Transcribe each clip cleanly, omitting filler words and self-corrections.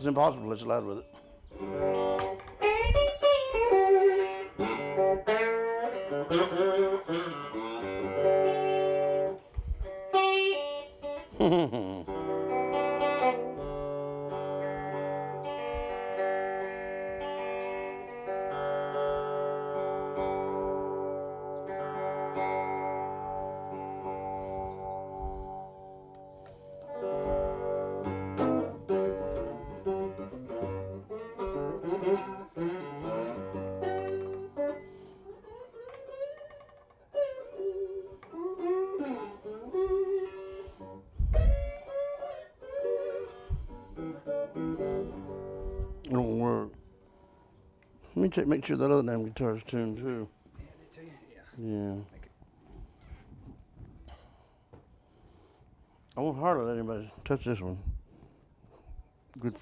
It's impossible to play so loud with it. It don't work. Let me check, make sure that other damn guitar's tuned too. Yeah, did it tell you? Yeah. I won't hardly let anybody touch this one. Good.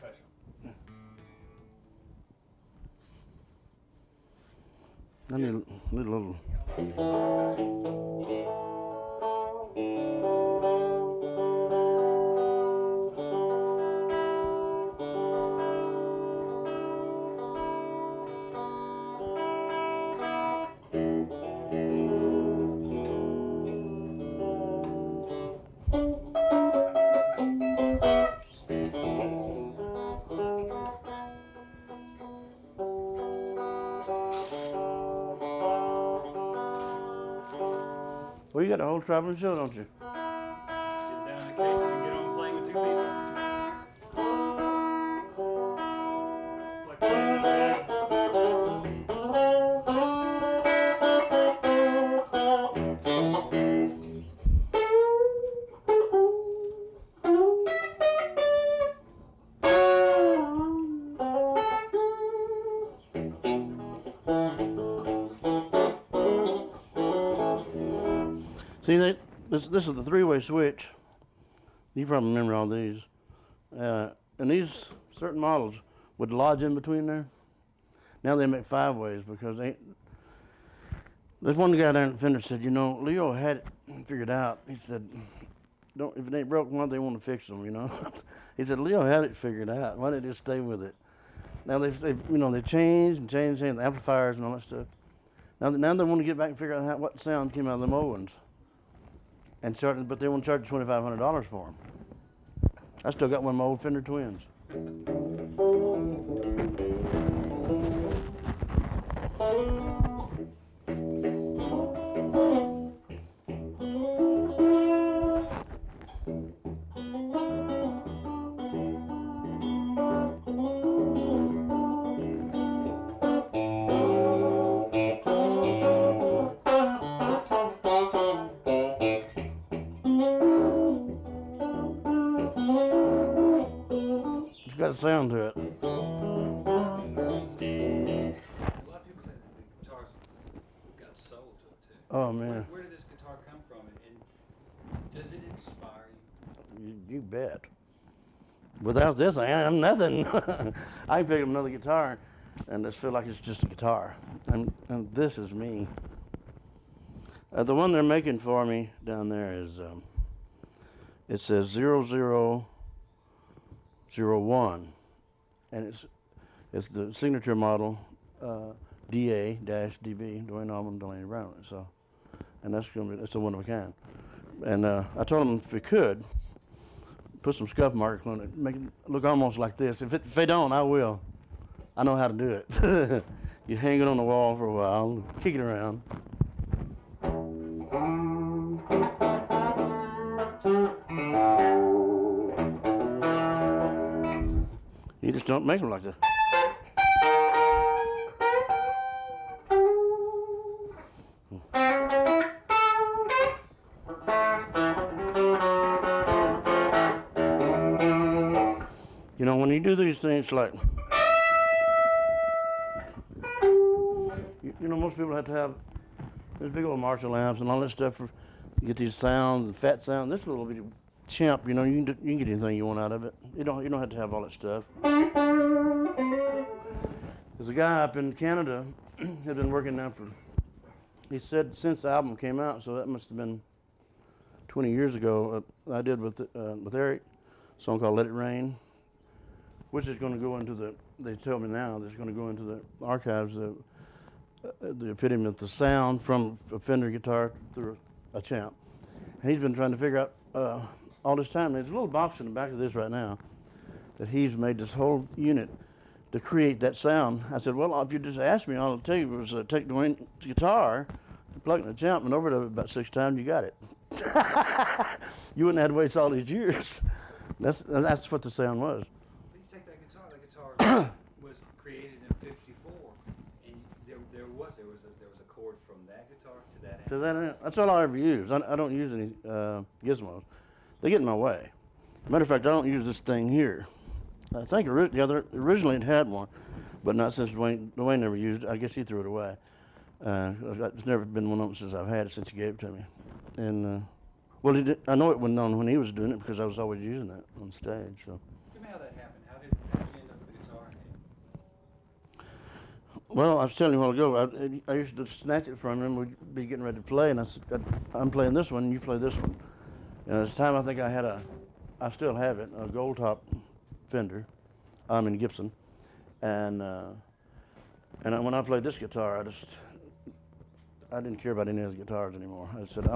I need a little. Well, you got the whole traveling show, don't you? Get down the case and get on playing with two people. It's like playing in bed. See, this is the three-way switch. You probably remember all these. And these certain models would lodge in between there. Now they make five ways because there's one guy down at Fender said, you know, Leo had it figured out. He said, "Don't if it ain't broke, why they want to fix them, you know?" He said, "Leo had it figured out. Why don't they just stay with it?" Now they changed the amplifiers and all that stuff. Now they want to get back and figure out what sound came out of them old ones. But they want to charge $2,500 for them. I still got one of my old Fender Twins. It's got a sound to it. A lot of people say that the guitar's got soul to it too. Oh man. Where did this guitar come from, and does it inspire you? You bet. Without this, I'm nothing. I can pick up another guitar and just feel like it's just a guitar. And this is me. The one they're making for me down there is, it says 0001. And it's the signature model, DA-DB, Duane Allman Delaney Bramlett. So, and it's a one of a kind. And I told them if we could, put some scuff marks on it, make it look almost like this. If they don't, I will. I know how to do it. You hang it on the wall for a while, kick it around. You just don't make them like this. You know, when you do these things like, you know, most people have to have these big old Marshall amps and all that stuff for you get these sounds and fat sounds. This little bitty chimp, you know, you can get anything you want out of it. You don't have to have all that stuff. There's a guy up in Canada had been working now for. He said since the album came out, so that must have been 20 years ago. I did with Eric a song called "Let It Rain." which is going to go into the, they tell me now, that's going to go into the archives, the epitome of the sound from a Fender guitar through a Champ. And he's been trying to figure out all this time. There's a little box in the back of this right now that he's made this whole unit to create that sound. I said, well, if you just ask me, all I'll tell you was take Duane's guitar, plug it in the Champ, and over it about 6 times, you got it. You wouldn't have to waste all these years. That's what the sound was. But you take that guitar was created in '54, and there was a chord from that guitar to that end. To that end, that's all I ever use. I don't use any gizmos. They get in my way. Matter of fact, I don't use this thing here. I think originally it had one, but not since Duane never used it. I guess he threw it away. It's never been one of them since I've had it, since he gave it to me. And well, I know it wasn't on when he was doing it because I was always using that on stage. So. Tell me how that happened. How did you end up with the guitar in hand? Well, I was telling you a while ago, I used to snatch it from him. We'd be getting ready to play, and I said, I'm playing this one, and you play this one. And at the time, I think I still have it, a gold top Fender, Gibson. And when I played this guitar, I didn't care about any of the guitars anymore. I said,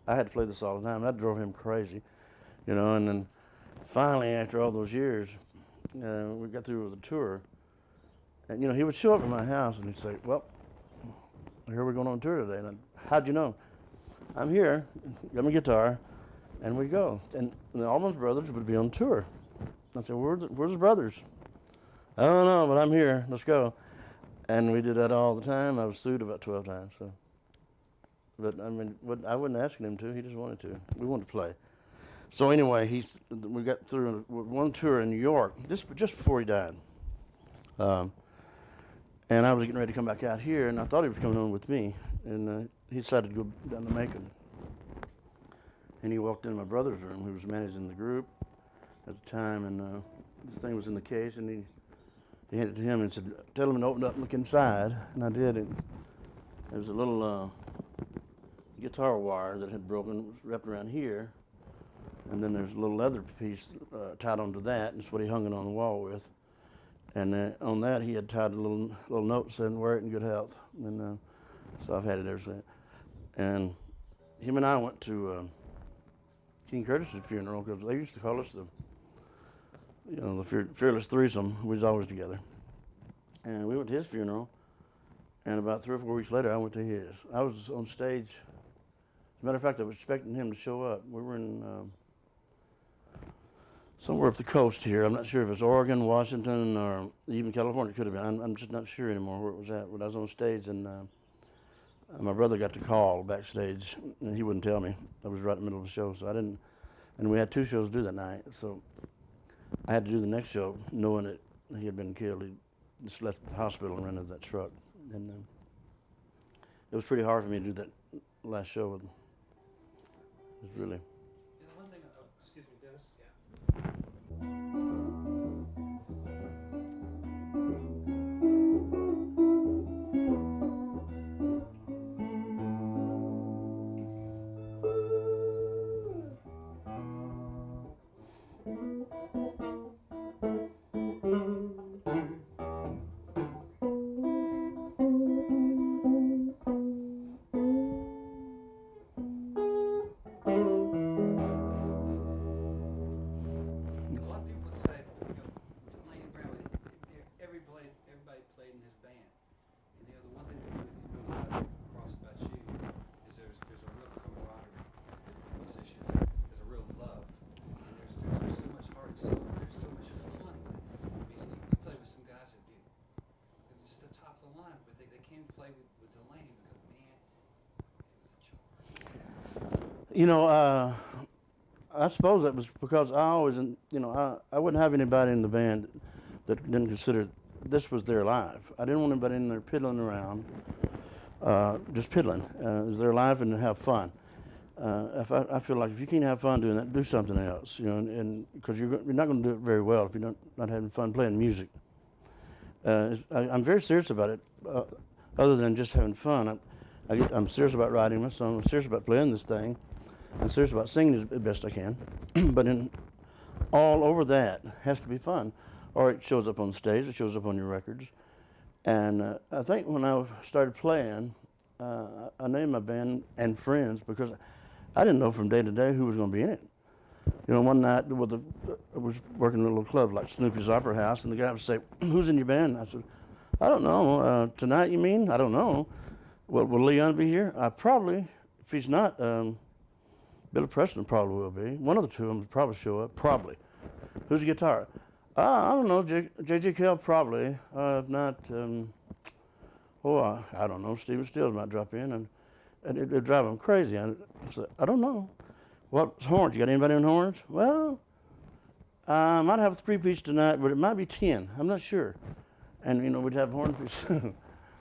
I had to play this all the time. That drove him crazy, you know. And then finally, after all those years, we got through with the tour. And, you know, he would show up at my house and he'd say, well, here we're going on tour today. And how'd you know? I'm here, got my guitar, and we go. And the Allman Brothers would be on tour. I said, where's the brothers? I don't know, but I'm here, let's go. And we did that all the time. I was sued about 12 times, so. But I mean, I wasn't asking him to, he just wanted to. We wanted to play. So anyway, we got through one tour in New York, just before he died. And I was getting ready to come back out here, and I thought he was coming on with me. And he decided to go down to Macon. And he walked into my brother's room, who was managing the group at the time, and this thing was in the case, and he handed it to him and said, tell him to open up and look inside. And I did. There was a little guitar wire that had broken, wrapped around here. And then there's a little leather piece tied onto that, and that's what he hung it on the wall with. And on that, he had tied a little note saying, wear it in good health. And so I've had it ever since. And him and I went to King Curtis's funeral, because they used to call us the Fearless Threesome. We was always together. And we went to his funeral, and about 3 or 4 weeks later, I went to his. I was on stage. As a matter of fact, I was expecting him to show up. We were in somewhere up the coast here. I'm not sure if it's Oregon, Washington, or even California. It could have been. I'm just not sure anymore where it was at. But I was on stage, and my brother got the call backstage, and he wouldn't tell me. I was right in the middle of the show, so I didn't. And we had 2 shows to do that night, so I had to do the next show knowing that he had been killed. He just left the hospital and ran into that truck. And it was pretty hard for me to do that last show. It was really. Yeah, the one thing, excuse me, Dennis. Everybody played in his band, and the one thing that comes across about you is there's a real camaraderie with musicians. There's a real love, and there's so much heart and soul. There's so much fun with it. I mean, you play with some guys that they're just the top of the line, but they came to play with Delaney because, man, it was a charge. You know, I suppose that was because I always, I wouldn't have anybody in the band that didn't consider this was their life. I didn't want anybody in there piddling around, just piddling. It was their life and to have fun. I feel like if you can't have fun doing that, do something else, and because you're not going to do it very well if you're not having fun playing music. I'm very serious about it, other than just having fun. I'm serious about writing my song. I'm serious about playing this thing. I'm serious about singing as best I can. But in all over that has to be fun. or it shows up on stage, it shows up on your records. And I think when I started playing, I named my band and Friends because I didn't know from day to day who was going to be in it. You know, one night I was working in a little club like Snoopy's Opera House, and the guy would say, "Who's in your band?" I said, "I don't know. Tonight, you mean? I don't know. Well, will Leon be here? Probably. If he's not, Billy Preston probably will be. One of the two of them will probably show up. Probably. Who's the guitar? I don't know. J.J. Kell probably. If not, I don't know. Stephen Stills might drop in, and it'd drive him crazy. I said, I don't know. What's horns? You got anybody on horns? Well, I might have a 3-piece tonight, but it might be 10. I'm not sure. And, you know, we'd have horn piece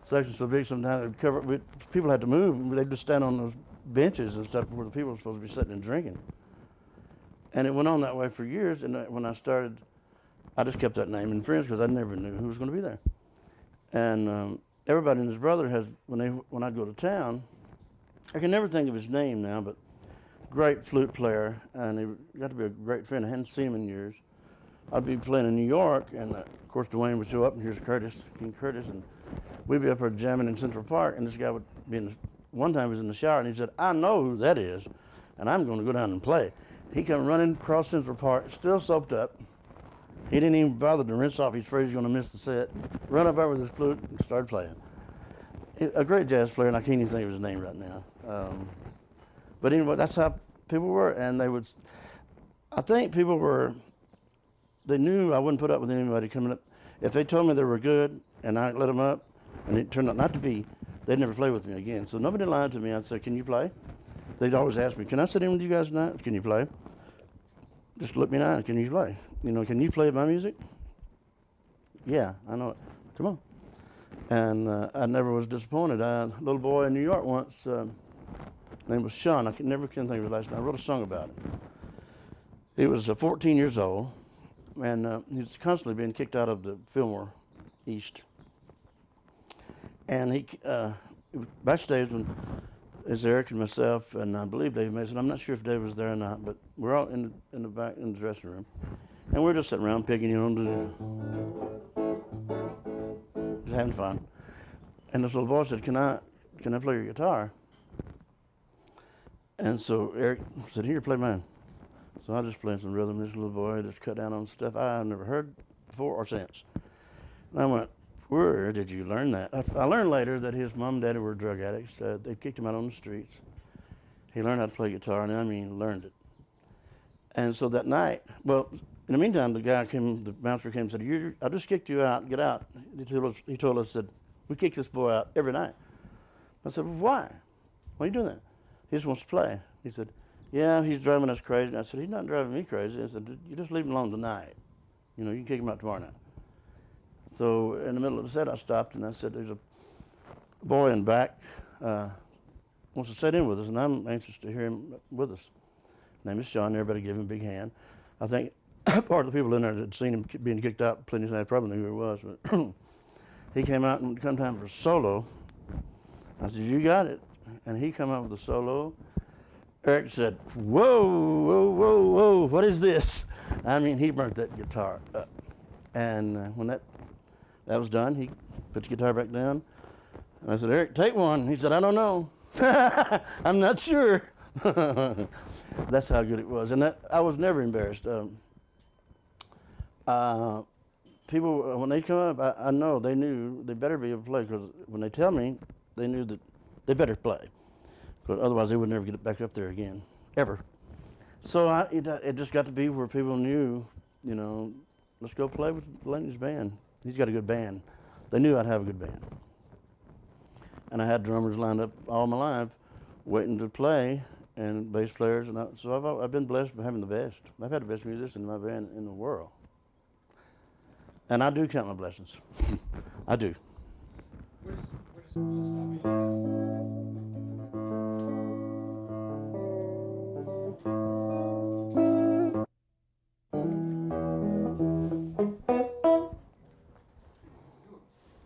sections so big sometimes it'd cover. People had to move, and they'd just stand on those benches and stuff where the people were supposed to be sitting and drinking. And it went on that way for years. And when I started, I just kept that name and Friends because I never knew who was going to be there. And everybody and his brother has, when I'd go to town, I can never think of his name now, but great flute player, and he got to be a great friend. I hadn't seen him in years. I'd be playing in New York, and of course Duane would show up, and here's King Curtis, and we'd be up there jamming in Central Park, and this guy would be one time he was in the shower, and he said, "I know who that is, and I'm going to go down and play." He come running across Central Park, still soaked up. He didn't even bother to rinse off. He's afraid he's going to miss the set. Run up there with his flute and started playing. A great jazz player, and I can't even think of his name right now. But anyway, that's how people were, and they would. I think people were. They knew I wouldn't put up with anybody coming up. If they told me they were good, and I let them up, and it turned out not to be, they'd never play with me again. So nobody lied to me. I'd say, "Can you play?" They'd always ask me, "Can I sit in with you guys tonight? Can you play?" Just look me in the eye. Can you play? You know, can you play my music? Yeah, I know it. Come on. And I never was disappointed. A little boy in New York once, name was Sean. I never can think of his last name. I wrote a song about him. He was 14 years old, and he was constantly being kicked out of the Fillmore East. And he backstage when it's Eric and myself, and I believe Dave Mason. I'm not sure if Dave was there or not, but we're all in the back in the dressing room, and we're just sitting around picking, you know, just having fun. And this little boy said, "Can I play your guitar?" And so Eric said, "Here, play mine." So I just played some rhythm. This little boy just cut down on stuff I had never heard before or since. And I went, "Where did you learn that?" I learned later that his mom and daddy were drug addicts. They kicked him out on the streets. He learned how to play guitar, and I mean, learned it. And so that night, well, in the meantime, the bouncer came and said, "I just kicked you out, get out." He told us that we kick this boy out every night. I said, "Well, why? Why are you doing that?" "He just wants to play." He said, "Yeah, he's driving us crazy." And I said, "He's not driving me crazy." I said, "You just leave him alone tonight. You know, you can kick him out tomorrow night." So in the middle of the set, I stopped and I said, "There's a boy in back wants to sit in with us, and I'm anxious to hear him with us." His name is Sean. Everybody give him a big hand. I think part of the people in there that had seen him being kicked out plenty of times probably knew who he was. But he came out and come time for a solo. I said, "You got it." And he come out with a solo. Eric said, "Whoa, whoa, whoa, whoa, what is this?" I mean, he burnt that guitar up. And when that was done, he put the guitar back down. And I said, "Eric, take one." He said, "I don't know." "I'm not sure." That's how good it was. And I was never embarrassed. People, when they come up, I know they knew they better be able to play, because when they tell me, they knew that they better play. But otherwise, they would never get back up there again, ever. So it just got to be where people knew, you know, let's go play with Delaney's band. He's got a good band. They knew I'd have a good band. And I had drummers lined up all my life, waiting to play, and bass players. And so I've been blessed with having the best. I've had the best musician in my band in the world. And I do count my blessings. I do. Where does the world stop?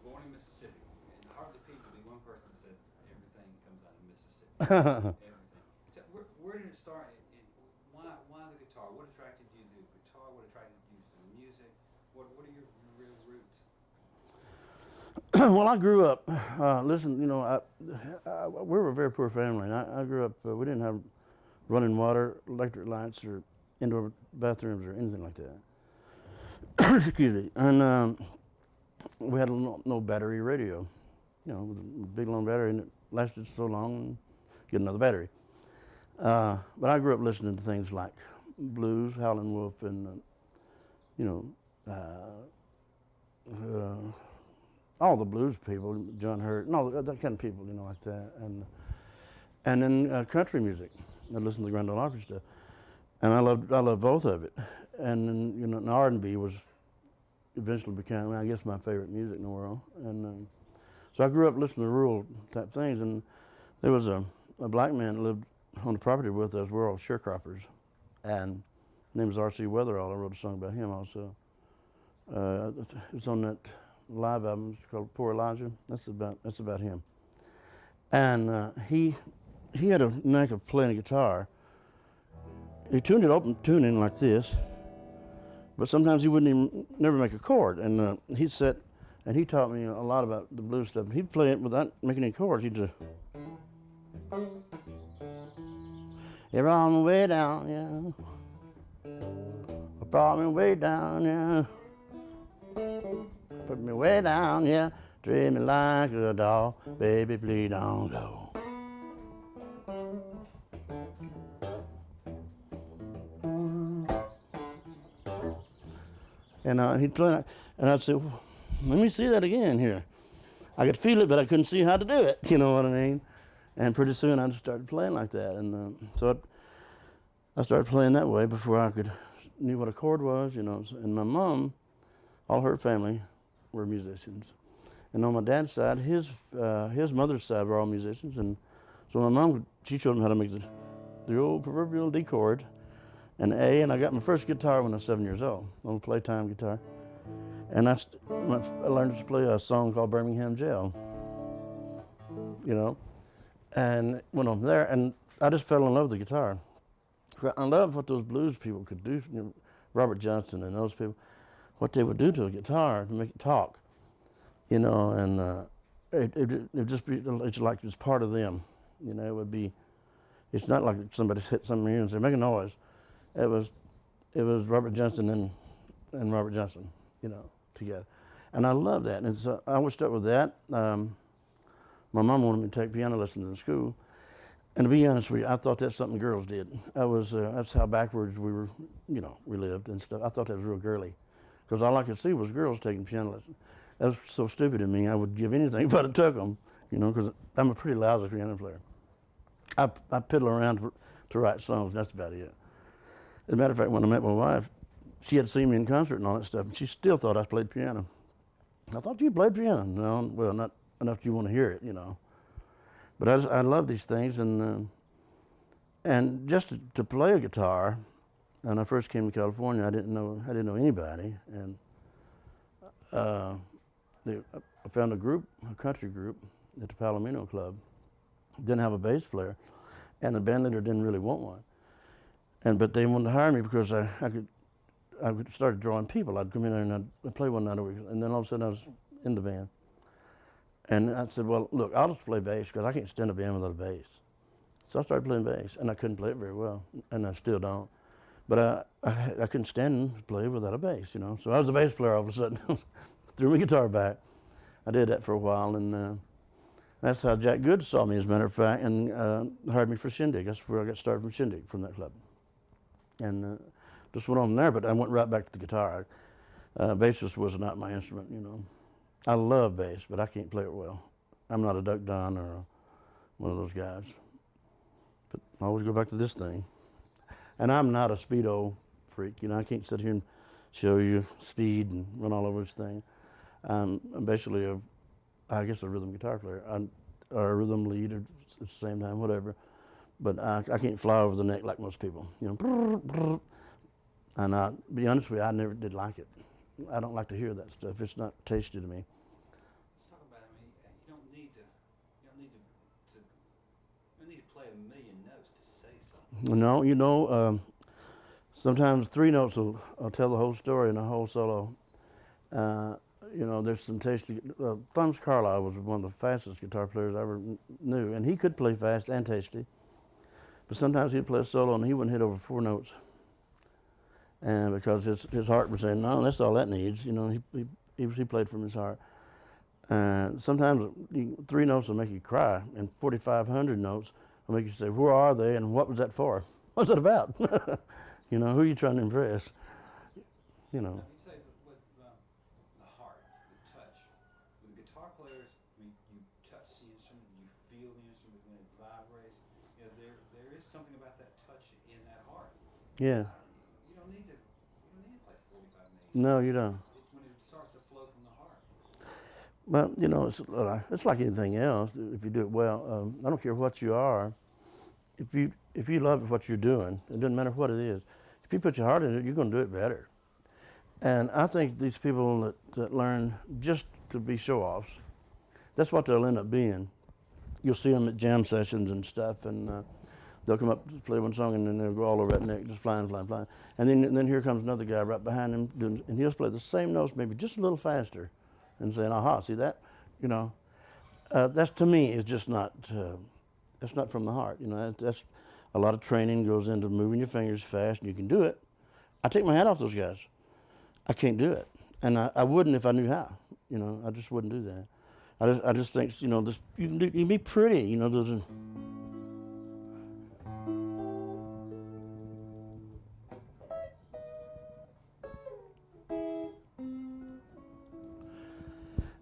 Born in Mississippi, and hardly people be one person that said everything comes out of Mississippi. Everything. So where did it start? And why the guitar? What attracted you to the guitar? What attracted you to the music? What are your real roots? Well, I grew up, listen, you know, we were a very poor family. And I grew up, we didn't have running water, electric lights, or indoor bathrooms or anything like that. Excuse me. And we had no battery radio, you know, with a big long battery, and it lasted so long, and get another battery. But I grew up listening to things like blues, Howlin' Wolf, and, you know, all the blues people, John Hurt, and all that kind of people, you know, like that. And then country music. I listened to the Grand Ole Opry stuff, and I loved both of it. And then, you know, and R&B was eventually became, I guess, my favorite music in the world. And so I grew up listening to rural type things. And there was a black man that lived on the property with us. We're all sharecroppers, and his name was R.C. Weatherall. I wrote a song about him also. It was on that live album. It's called Poor Elijah. That's about him. And he had a knack of playing a guitar. He tuned it open tuning like this, but sometimes he wouldn't never make a chord. And he sat and he taught me a lot about the blues stuff. He'd play it without making any chords. He'd just, you're on the way down, yeah. I brought me way down, yeah. Put me way down, yeah. Treat me like a dog, baby, please don't go. And he'd play that, and I'd say, well, let me see that again here. I could feel it, but I couldn't see how to do it, you know what I mean? And pretty soon I just started playing like that. And so I started playing that way before I knew what a chord was, you know. And my mom, all her family were musicians. And on my dad's side, his mother's side were all musicians. And so my mom, she showed me how to make the old proverbial D chord, an A, and I got my first guitar when I was 7 years old, on a playtime guitar. And I learned to play a song called Birmingham Jail, you know, and went on there, and I just fell in love with the guitar. I love what those blues people could do, you know, Robert Johnson and those people, what they would do to a guitar to make it talk, you know, and it'd just be, it's like it's part of them, you know. It would be, it's not like somebody hit something here and say, make a noise. It was Robert Johnson and Robert Johnson, you know, together. And I love that. And so I always stuck with that. My mom wanted me to take piano lessons in school. And to be honest with you, I thought that's something girls did. That's how backwards we were, you know, we lived and stuff. I thought that was real girly. Because all I could see was girls taking piano lessons. That was so stupid to me. I would give anything if I took them, you know, because I'm a pretty lousy piano player. I piddle around to write songs, and that's about it. As a matter of fact, when I met my wife, she had seen me in concert and all that stuff, and she still thought I played piano. I thought you played piano. No, well, not enough you want to hear it, you know. But I love these things, and just to play a guitar. When I first came to California, I didn't know anybody, and I found a country group at the Palomino Club. Didn't have a bass player, and the band leader didn't really want one. But they wanted to hire me because I started drawing people. I'd come in there and I'd play one night a week, and then all of a sudden I was in the band. And I said, well, look, I'll just play bass because I can't stand a band without a bass. So I started playing bass, and I couldn't play it very well, and I still don't. But I couldn't stand to play without a bass, you know. So I was a bass player all of a sudden. Threw my guitar back. I did that for a while, and that's how Jack Good saw me, as a matter of fact, and hired me for Shindig. That's where I got started from Shindig, from that club. And just went on there, but I went right back to the guitar. Bass just was not my instrument, you know. I love bass, but I can't play it well. I'm not a Duck Don or one of those guys. But I always go back to this thing. And I'm not a speedo freak, you know. I can't sit here and show you speed and run all over this thing. I'm basically I guess a rhythm guitar player, or a rhythm lead at the same time, whatever. But I can't fly over the neck like most people, you know. Brr, brr. And to be honest with you, I never did like it. I don't like to hear that stuff. It's not tasty to me. Let's talk about it. I mean, you don't need to play a million notes to say something. No, you know, sometimes 3 notes will tell the whole story in a whole solo. You know, there's some tasty. Thumbs Carlisle was one of the fastest guitar players I ever knew, and he could play fast and tasty. But sometimes he'd play a solo and he wouldn't hit over 4 notes, and because his heart was saying, no, that's all that needs. You know, he played from his heart. Sometimes 3 notes will make you cry, and 4,500 notes will make you say, where are they, and what was that for? What's it about? You know, who are you trying to impress? You know. You say with the heart, the touch. With guitar players, you touch the instrument, you feel the instrument when it vibrates. You know, there is something about that touch in that heart. Yeah. You don't need to play 45 minutes. No, you don't. When it starts to flow from the heart. Well, you know, it's like anything else. If you do it well, I don't care what you are. If you love what you're doing, it doesn't matter what it is. If you put your heart in it, you're going to do it better. And I think these people that learn just to be show-offs, that's what they'll end up being. You'll see them at jam sessions and stuff, and they'll come up to play one song, and then they'll go all over that neck, just flying. And then here comes another guy right behind him, and he'll play the same notes, maybe just a little faster, and saying, aha, see that? You know, that's, to me, is just not, that's not from the heart. You know, that's a lot of training goes into moving your fingers fast, and you can do it. I take my hat off those guys. I can't do it, and I wouldn't if I knew how. You know, I just wouldn't do that. I just think, you know, this, you can be pretty. You know,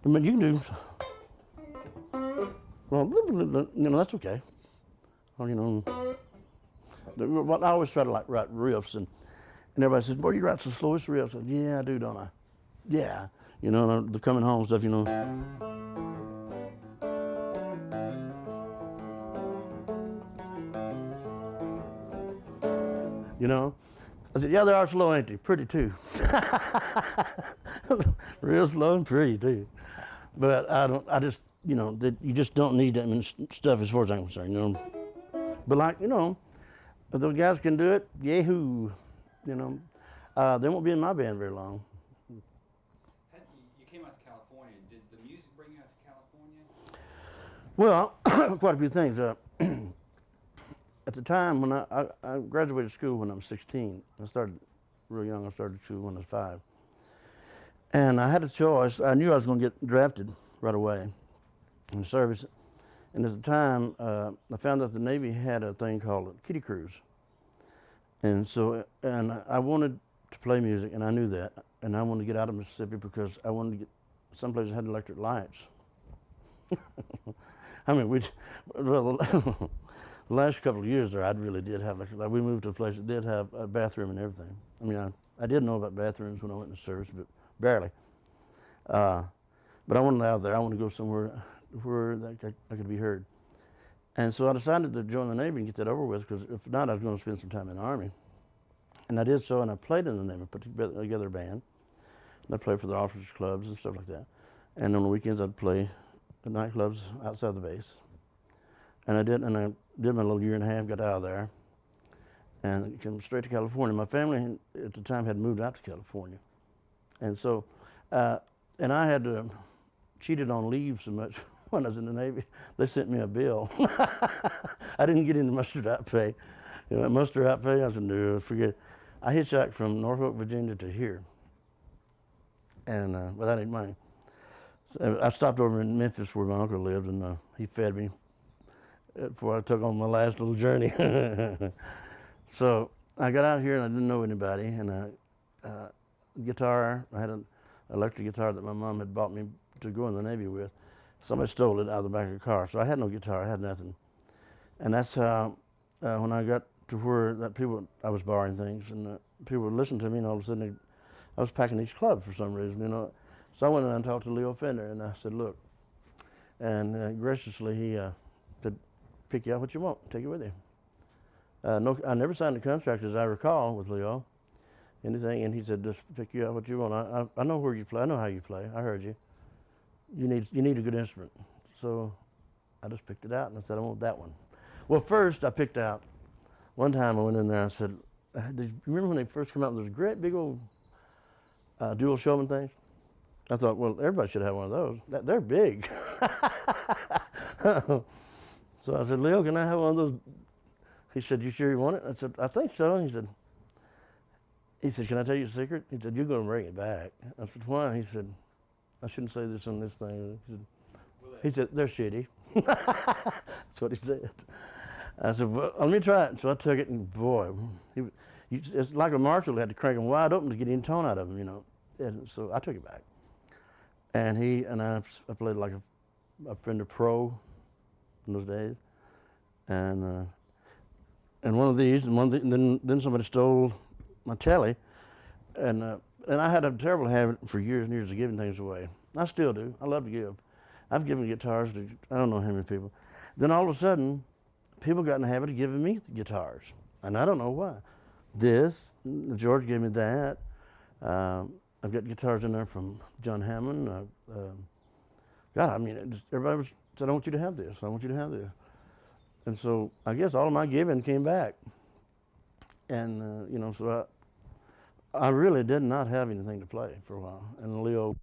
I mean, you can do. Well, you know, that's okay. Well, you know, I always try to like write riffs, and everybody says, boy, you write the slowest riffs. I said, yeah, I do, don't I? Yeah. You know, the coming home stuff, you know. You know? I said, yeah, they are slow, ain't they? Pretty, too. Real slow and pretty, too. But I just, you know, you just don't need that stuff as far as I'm concerned, you know. But like, you know, if those guys can do it, yahoo, you know. They won't be in my band very long. You came out to California. Did the music bring you out to California? Well, quite a few things. At the time when I graduated school when I was 16, I started real young. I started school when I was 5. And I had a choice. I knew I was going to get drafted right away in the service. And at the time, I found out the Navy had a thing called a kiddie cruise. And so, I wanted to play music, and I knew that. And I wanted to get out of Mississippi because I wanted to get someplace that had electric lights. I mean, the last couple of years there, I really did have electric lights. We moved to a place that did have a bathroom and everything. I mean, I did know about bathrooms when I went in the service, but barely. But I wanted out there. I wanted to go somewhere where I could be heard. And so I decided to join the Navy and get that over with, because if not, I was going to spend some time in the Army. And I did so, and I played in the Navy, put together a band. And I played for the officers' clubs and stuff like that. And on the weekends, I'd play at nightclubs outside the base. And I did my little year and a half, got out of there, and came straight to California. My family at the time had moved out to California. And so, and I had cheated on leave so much when I was in the Navy, they sent me a bill. I didn't get any mustered out pay. You know, mustered out pay, I said, no, forget it. I hitchhiked from Norfolk, Virginia to here, and without any money. So I stopped over in Memphis where my uncle lived, and he fed me before I took on my last little journey. So I got out here and I didn't know anybody, and guitar, I had an electric guitar that my mom had bought me to go in the Navy with. Somebody stole it out of the back of the car, so I had no guitar, I had nothing. And that's how, when I got to where I was borrowing things, and people would listen to me, and all of a sudden I was packing these clubs for some reason, you know. So I went in and talked to Leo Fender, and I said, look, and graciously he said, pick you out what you want, take it with you. No, I never signed a contract, as I recall, with Leo, anything, and he said, just pick you out what you want. I know where you play, I know how you play, I heard you. You need a good instrument. So I just picked it out, and I said, I want that one. Well, first I picked out, one time I went in there and I said, do you remember when they first came out with those great big old dual Showman things? I thought, well, everybody should have one of those. They're big. So I said, Leo, can I have one of those? He said, you sure you want it? I said, I think so. He said, can I tell you a secret? He said, you're going to bring it back. I said, why? He said, I shouldn't say this on this thing. He said they're shitty. That's what he said. I said, well, let me try it. So I took it, and boy, it's like a Marshall. Had to crank them wide open to get any tone out of them, you know. And so I took it back. And I played like a Fender Pro in those days. And one of these, then somebody stole my telly, and I had a terrible habit for years and years of giving things away. I still do. I love to give. I've given guitars to I don't know how many people. Then all of a sudden, people got in the habit of giving me guitars, and I don't know why. George gave me that. I've got guitars in there from John Hammond. God, I mean, everybody said, I want you to have this. I want you to have this. And so I guess all of my giving came back. And, you know, so I really did not have anything to play for a while. And Leo